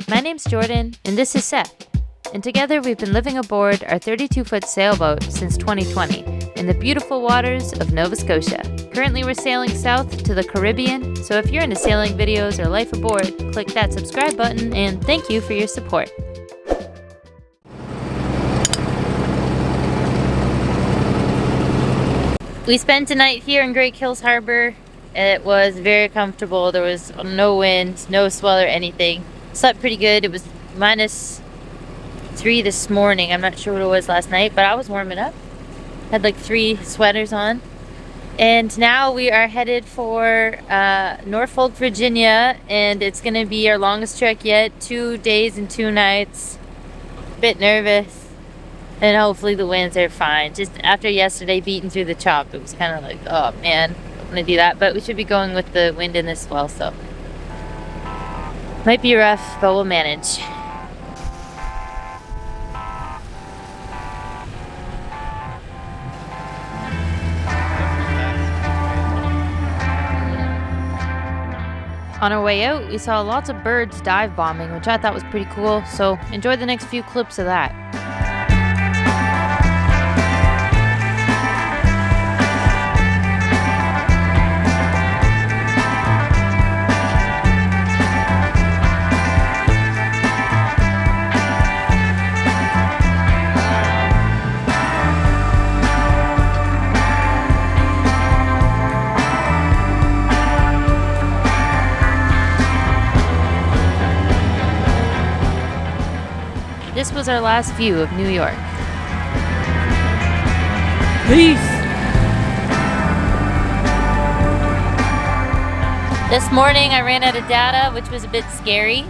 My name's Jordan, and this is Seth. And together we've been living aboard our 32-foot sailboat since 2020 in the beautiful waters of Nova Scotia. Currently we're sailing south to the Caribbean, so if you're into sailing videos or life aboard, click that subscribe button, and thank you for your support. We spent a night here in Great Kills Harbor. It was very comfortable. There was no wind, no swell or anything. Slept pretty good. It was -3 this morning. I'm not sure what it was last night, but I was warming up. Had like 3 sweaters on. And now we are headed for Norfolk, Virginia, and it's going to be our longest trek yet. 2 days and 2 nights. Bit nervous. And hopefully the winds are fine. Just after yesterday beating through the chop, it was kind of like, oh man, I'm going to do that. But we should be going with the wind in this swell, so. Might be rough, but we'll manage. On our way out, we saw lots of birds dive bombing, which I thought was pretty cool, so enjoy the next few clips of that. This was our last view of New York. Peace! This morning I ran out of data, which was a bit scary,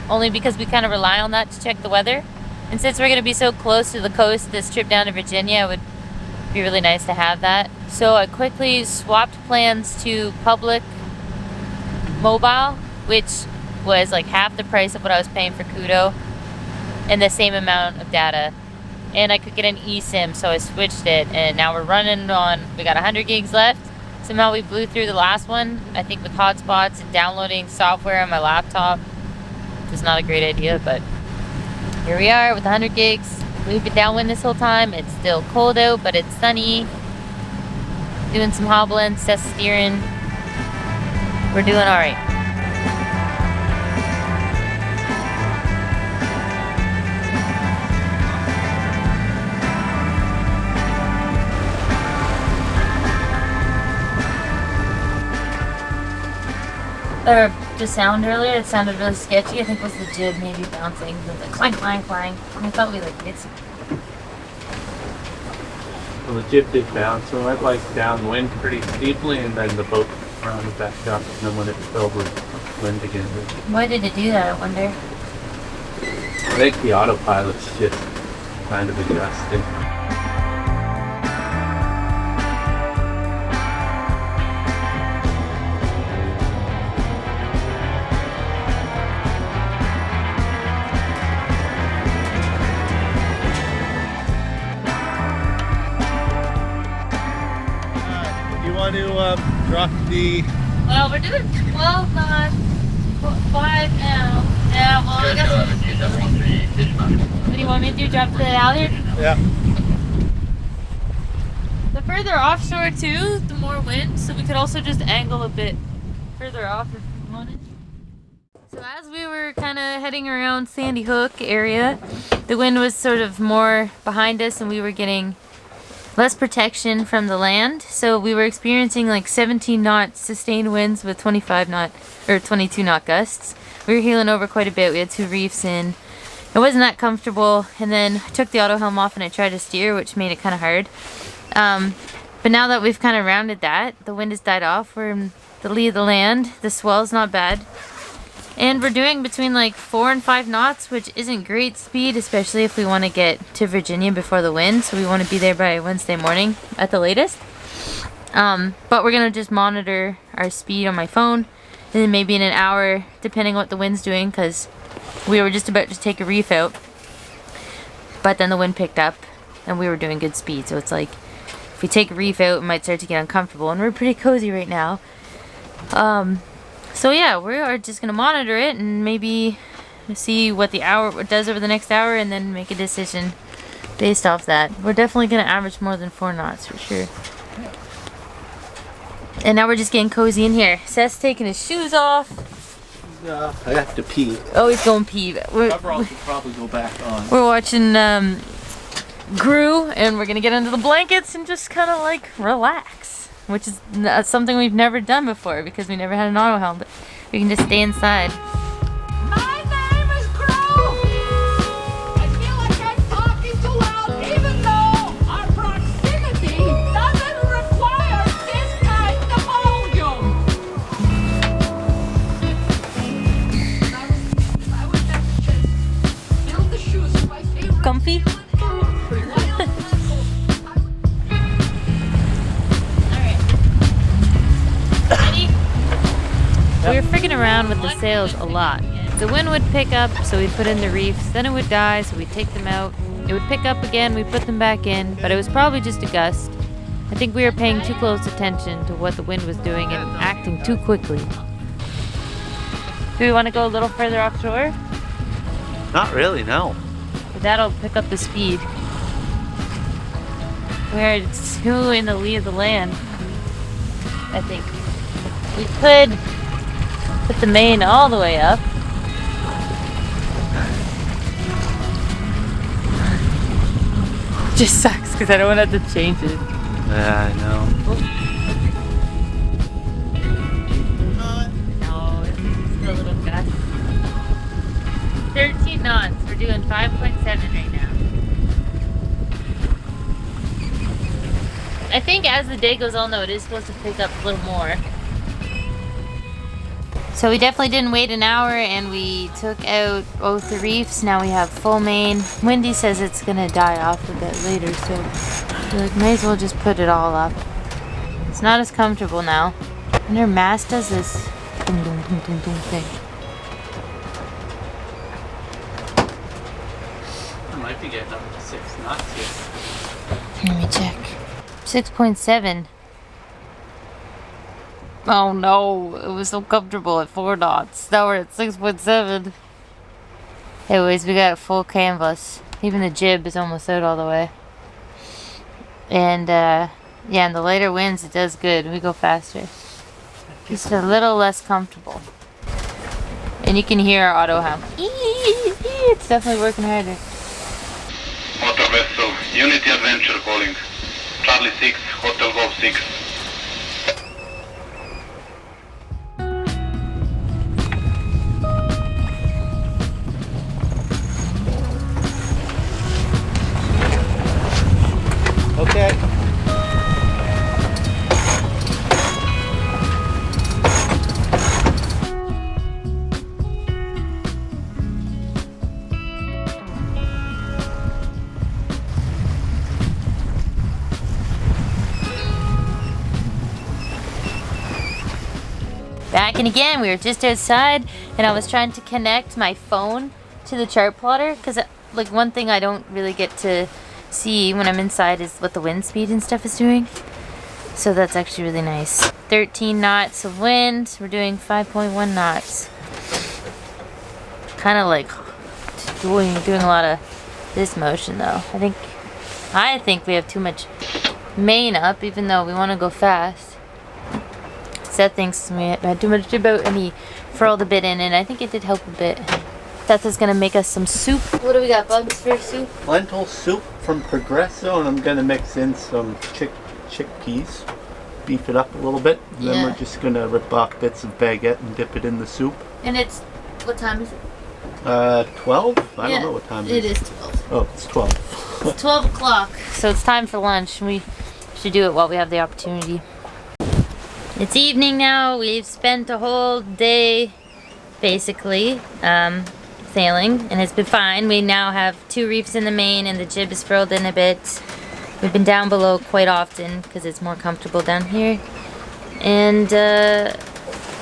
only because we kind of rely on that to check the weather. And since we're going to be so close to the coast this trip down to Virginia, it would be really nice to have that. So I quickly swapped plans to public mobile, which was like half the price of what I was paying for Kudo, and the same amount of data, and I could get an eSIM, so I switched it, and now we're running on, we got 100 gigs left. Somehow we blew through the last one, I think with hotspots and downloading software on my laptop. It's not a great idea, but here we are with 100 gigs. We've been downwind this whole time. It's still cold out, but it's sunny. Doing some hobbling, Seth steering. We're doing all right. Or the sound earlier, it sounded really sketchy. I think it was the jib maybe bouncing. It was like clang, clang, clang. And I thought we like hit some. Well, the jib did bounce, so it went like downwind pretty steeply, and then the boat rounded back up, and then when it filled with wind again. Why did it do that, I wonder? I think the autopilot's just kind of adjusting. To drop the... Well, we're doing 12 knots, 5 now. Yeah, well, I guess... What do you want me to do, drop to the halyard? Yeah. The further offshore too, the more wind, so we could also just angle a bit further off if we wanted. So as we were kind of heading around Sandy Hook area, the wind was sort of more behind us and we were getting less protection from the land, so we were experiencing like 17 knot sustained winds with 22 knot gusts. We were heeling over quite a bit. We had 2 reefs in. It wasn't that comfortable, and then I took the auto helm off and I tried to steer, which made it kind of hard. But now that we've kind of rounded that, the wind has died off. We're in the lee of the land. The swell's not bad. And we're doing between like 4 and 5 knots, which isn't great speed, especially if we want to get to Virginia before the wind. So we want to be there by Wednesday morning at the latest. But we're going to just monitor our speed on my phone. And then maybe in an hour, depending on what the wind's doing, because we were just about to take a reef out. But then the wind picked up and we were doing good speed. So it's like, if we take a reef out, it might start to get uncomfortable. And we're pretty cozy right now. So yeah, we are just going to monitor it and maybe see what the hour does over the next hour, and then make a decision based off that. We're definitely gonna average more than 4 knots for sure. And now we're just getting cozy in here. Seth's taking his shoes off. I have to pee. Oh, he's going pee. Coveralls should probably go back on. We're watching Gru, and we're gonna get under the blankets and just kind of like relax, which is something we've never done before because we never had an auto helmet. We can just stay inside. My name is Gru. I feel like I'm talking too loud, even though our proximity doesn't require this kind of volume. I would have to just build the shoes of my favorite. Comfy? We were freaking around with the sails a lot. The wind would pick up, so we'd put in the reefs, then it would die, so we'd take them out. It would pick up again, we'd put them back in, but it was probably just a gust. I think we were paying too close attention to what the wind was doing and acting too quickly. Do we want to go a little further offshore? Not really, no. That'll pick up the speed. We're too in the lee of the land, I think. We could put the main all the way up. Just sucks because I don't want to have to change it. Yeah, I know. No, it's still a little gust. 13 knots. We're doing 5.7 right now. I think as the day goes on though, it is supposed to pick up a little more. So we definitely didn't wait an hour, and we took out both the reefs. Now we have full main. Wendy says it's gonna die off a bit later, so we're like, may as well just put it all up. It's not as comfortable now. And their mast does this boom, boom, boom, boom, boom thing. I might be getting up to 6 knots here. Let me check. 6.7. Oh no, it was so comfortable at 4 knots. Now we're at 6.7. Anyways, we got a full canvas. Even the jib is almost out all the way. And yeah, in the later winds it does good. We go faster. Just a little less comfortable. And you can hear our auto hum. It's definitely working harder. Motor vessel, Unity Adventure calling. Charlie 6, Hotel Golf 6. Okay. Back and again, we were just outside, and I was trying to connect my phone to the chart plotter, because like one thing I don't really get to see when I'm inside is what the wind speed and stuff is doing. So that's actually really nice. 13 knots of wind. We're doing 5.1 knots. Kind of like doing a lot of this motion though. I think we have too much main up, even though we want to go fast. Seth thinks we had too much jib out, and he furled a bit in, and I think it did help a bit. Seth is gonna make us some soup. What do we got, Bugs, for soup? Lentil soup from Progresso, and I'm gonna mix in some chickpeas. Beef it up a little bit. And then we're just gonna rip off bits of baguette and dip it in the soup. And it's, what time is it? 12? I don't know what time it is. It is 12. Oh, it's 12. It's 12 o'clock, so it's time for lunch. We should do it while we have the opportunity. It's evening now. We've spent a whole day, basically, sailing, and it's been fine. We now have 2 reefs in the main, and the jib is furled in a bit. We've been down below quite often because it's more comfortable down here. And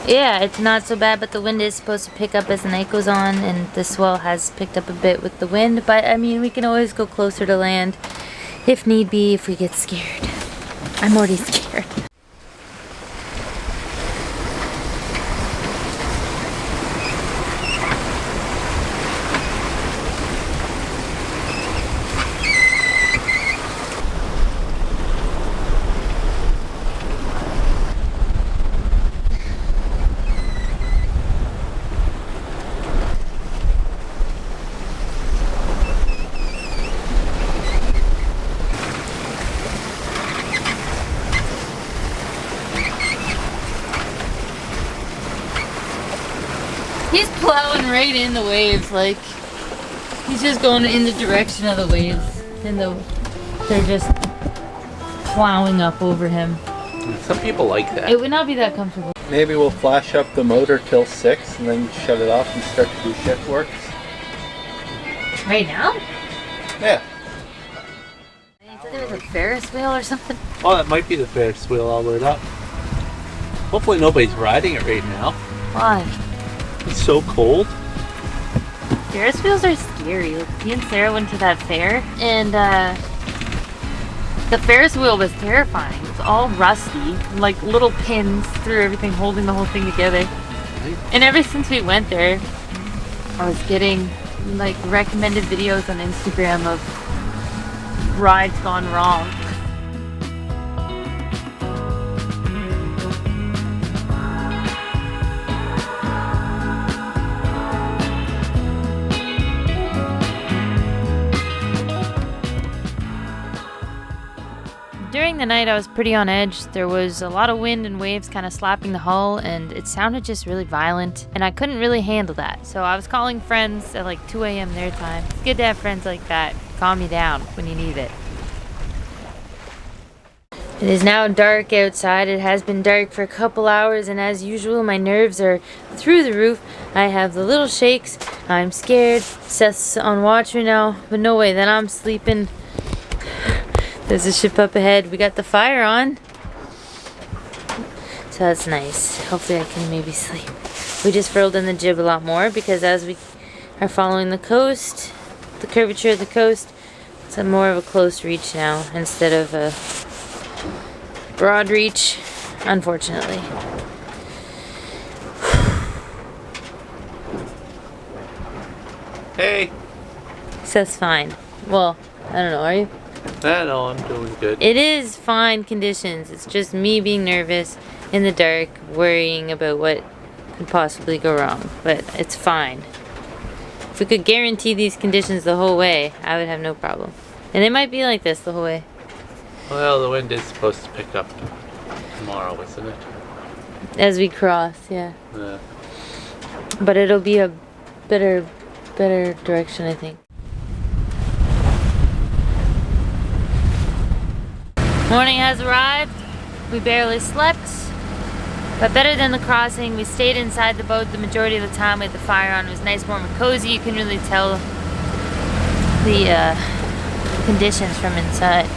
yeah, it's not so bad, but the wind is supposed to pick up as the night goes on, and the swell has picked up a bit with the wind. But I mean, we can always go closer to land if need be, if we get scared. I'm already scared. right in the waves, like he's just going in the direction of the waves, and they're just plowing up over him. Some people like that. It would not be that comfortable. Maybe we'll flash up the motor till 6 and then shut it off and start to do shift work. Right now? Yeah. I thought there was a Ferris wheel or something. Oh, that might be the Ferris wheel all lit up. Hopefully nobody's riding it right now. Why? It's so cold. Ferris wheels are scary. Like, me and Sarah went to that fair, and the Ferris wheel was terrifying. It was all rusty, like little pins through everything, holding the whole thing together. And ever since we went there, I was getting like recommended videos on Instagram of rides gone wrong. During the night, I was pretty on edge. There was a lot of wind and waves kind of slapping the hull, and it sounded just really violent, and I couldn't really handle that. So I was calling friends at like 2 a.m. their time. It's good to have friends like that. Calm you down when you need it. It is now dark outside. It has been dark for a couple hours, and as usual, my nerves are through the roof. I have the little shakes. I'm scared. Seth's on watch right now, but no way, then I'm sleeping. There's a ship up ahead. We got the fire on. So that's nice. Hopefully I can maybe sleep. We just furled in the jib a lot more because as we are following the coast, the curvature of the coast, it's more of a close reach now instead of a broad reach, unfortunately. Hey. Seth's fine. Well, I don't know, are you? No, I'm doing good. It is fine conditions. It's just me being nervous in the dark, worrying about what could possibly go wrong. But it's fine. If we could guarantee these conditions the whole way, I would have no problem. And it might be like this the whole way. Well, the wind is supposed to pick up tomorrow, isn't it? As we cross, yeah. Yeah. But it'll be a better direction, I think. Morning has arrived. We barely slept, but better than the crossing. We stayed inside the boat the majority of the time. We had the fire on. It was nice, warm, and cozy. You can really tell the conditions from inside.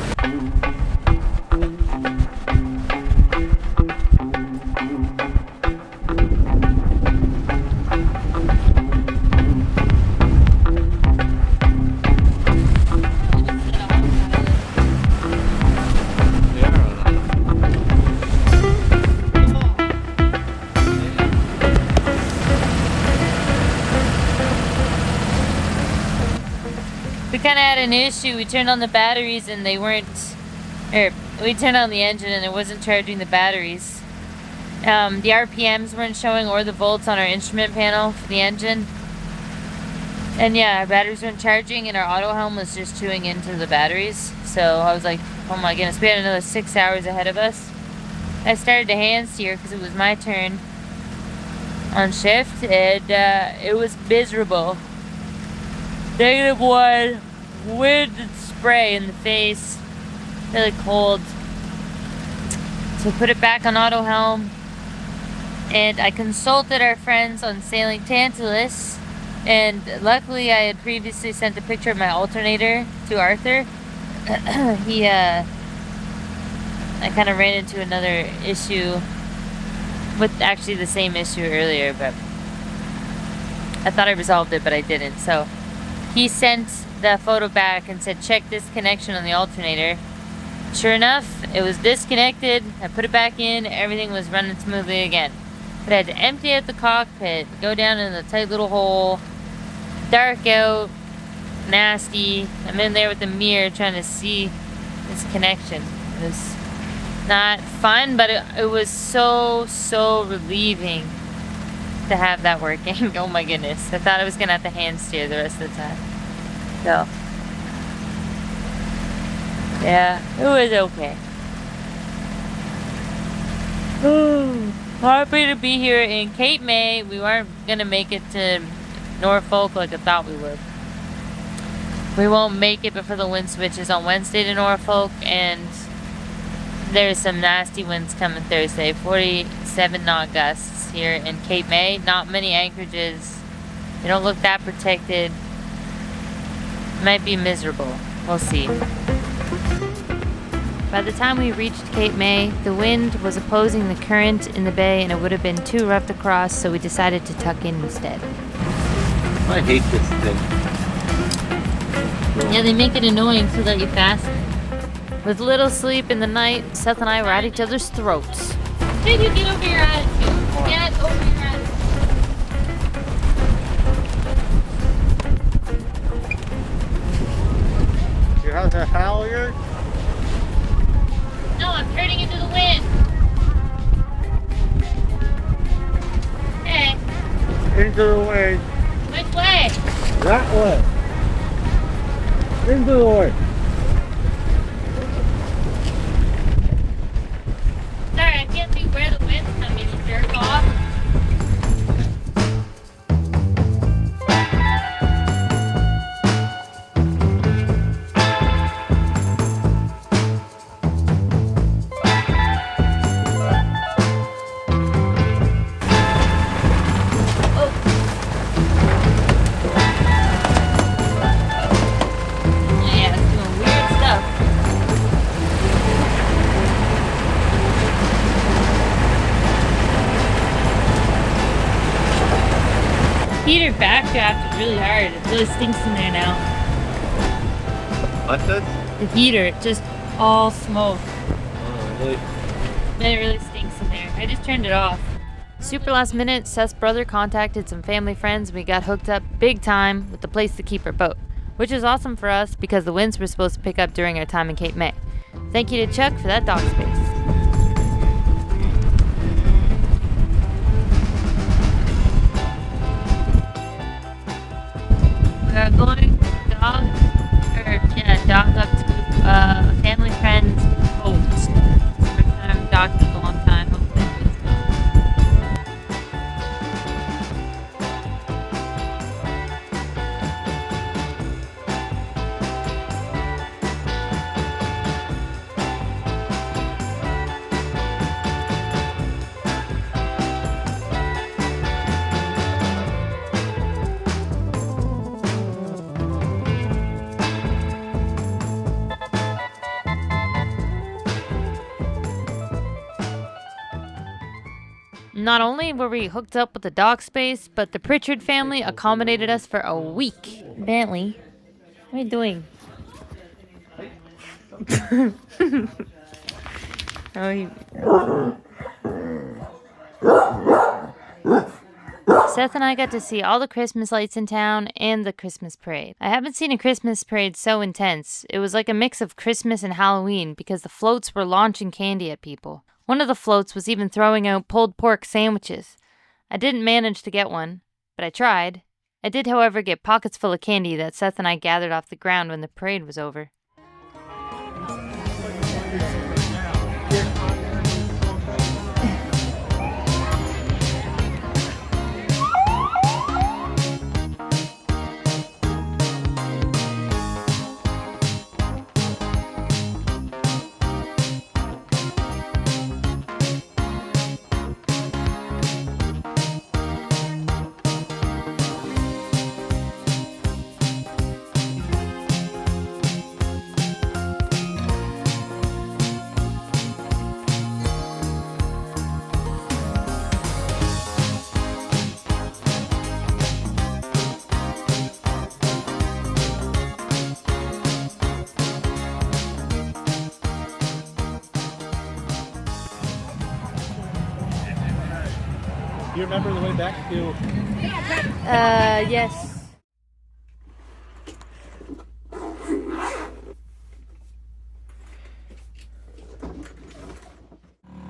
We kind of had an issue. We turned on the batteries and they weren't, or we turned on the engine and it wasn't charging the batteries. The RPMs weren't showing or the volts on our instrument panel for the engine. And yeah, our batteries weren't charging and our auto helm was just chewing into the batteries. So I was like, oh my goodness, we had another 6 hours ahead of us. I started to hand steer because it was my turn on shift and it was miserable. -1, wind and spray in the face, really cold. So put it back on auto helm, and I consulted our friends on sailing Tantalus, and luckily I had previously sent a picture of my alternator to Arthur. I kind of ran into another issue with actually the same issue earlier, but I thought I resolved it, but I didn't. So he sent the photo back and said, check this connection on the alternator. Sure enough, it was disconnected. I put it back in, everything was running smoothly again. But I had to empty out the cockpit, go down in the tight little hole, dark out, nasty. I'm in there with the mirror trying to see this connection. It was not fun, but it was so relieving to have that working. Oh my goodness. I thought I was gonna have to hand steer the rest of the time. So yeah, it was okay. Happy to be here in Cape May. We weren't gonna make it to Norfolk like I thought we would. We won't make it before the wind switches on Wednesday to Norfolk, and there's some nasty winds coming Thursday. 47 knot gusts here in Cape May. Not many anchorages. They don't look that protected. Might be miserable. We'll see. By the time we reached Cape May, the wind was opposing the current in the bay and it would have been too rough to cross, so we decided to tuck in instead. I hate this thing. Yeah, they make it annoying so that you fasten. With little sleep in the night, Seth and I were at each other's throats. Did you get over your attitude? Get over your attitude. You have a halyard? No, I'm turning into the wind. Okay, Into the wind. which way? That way. Into the wind. Sorry, I can't see where the wind's coming, you jerk off. Yeah, it's doing weird stuff. Heater backdraft is really hard. It really stinks in there now. What's this? The heater, it just all smoke. Oh, really? Then it really stinks in there. I just turned it off. Super last minute, Seth's brother contacted some family friends and we got hooked up big time with the place to keep our boat, which is awesome for us because the winds were supposed to pick up during our time in Cape May. Thank you to Chuck for that dock space. We are going dock up to a family friend's boat. First time docking in a long time. Hopefully it goes well. Not only were we hooked up with the dock space, but the Pritchard family accommodated us for a week. Bentley, what are you doing? Seth and I got to see all the Christmas lights in town and the Christmas parade. I haven't seen a Christmas parade so intense. It was like a mix of Christmas and Halloween because the floats were launching candy at people. One of the floats was even throwing out pulled pork sandwiches. I didn't manage to get one, but I tried. I did, however, get pockets full of candy that Seth and I gathered off the ground when the parade was over. Do you remember the way back to... Yes.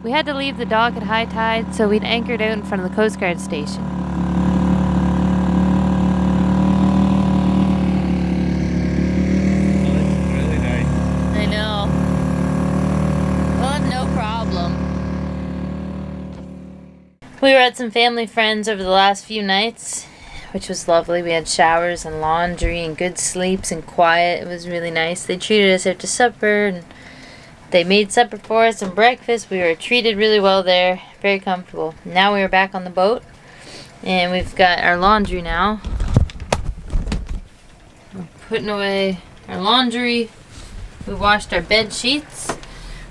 We had to leave the dock at high tide, so we'd anchored out in front of the Coast Guard station. Oh, that's really nice. I know. Well, no problem. We were at some family friends over the last few nights. which was lovely. We had showers and laundry and good sleeps and quiet. It was really nice. They treated us after supper, and they made supper for us and breakfast. We were treated really well there. Very comfortable. Now we are back on the boat, and we've got our laundry now. We're putting away our laundry. We washed our bed sheets,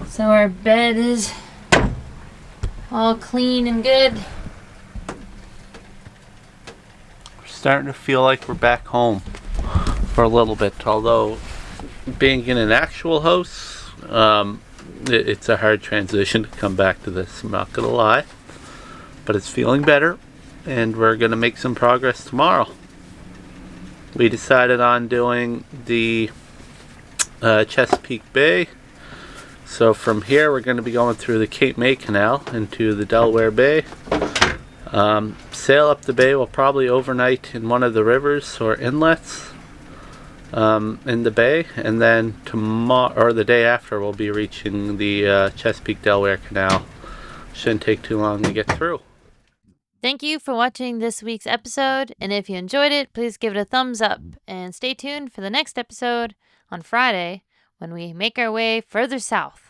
so our bed is all clean and good. We're starting to feel like we're back home for a little bit, although being in an actual house, it's a hard transition to come back to this, I'm not gonna lie, but it's feeling better, and we're gonna make some progress tomorrow. We decided on doing the Chesapeake Bay, so from here we're going to be going through the Cape May Canal into the Delaware Bay. Sail up the bay. We'll probably overnight in one of the rivers or inlets in the bay, and then tomorrow or the day after we'll be reaching the Chesapeake Delaware Canal. Shouldn't take too long to get through. Thank you for watching this week's episode, and if you enjoyed it, please give it a thumbs up, and stay tuned for the next episode on Friday when we make our way further south.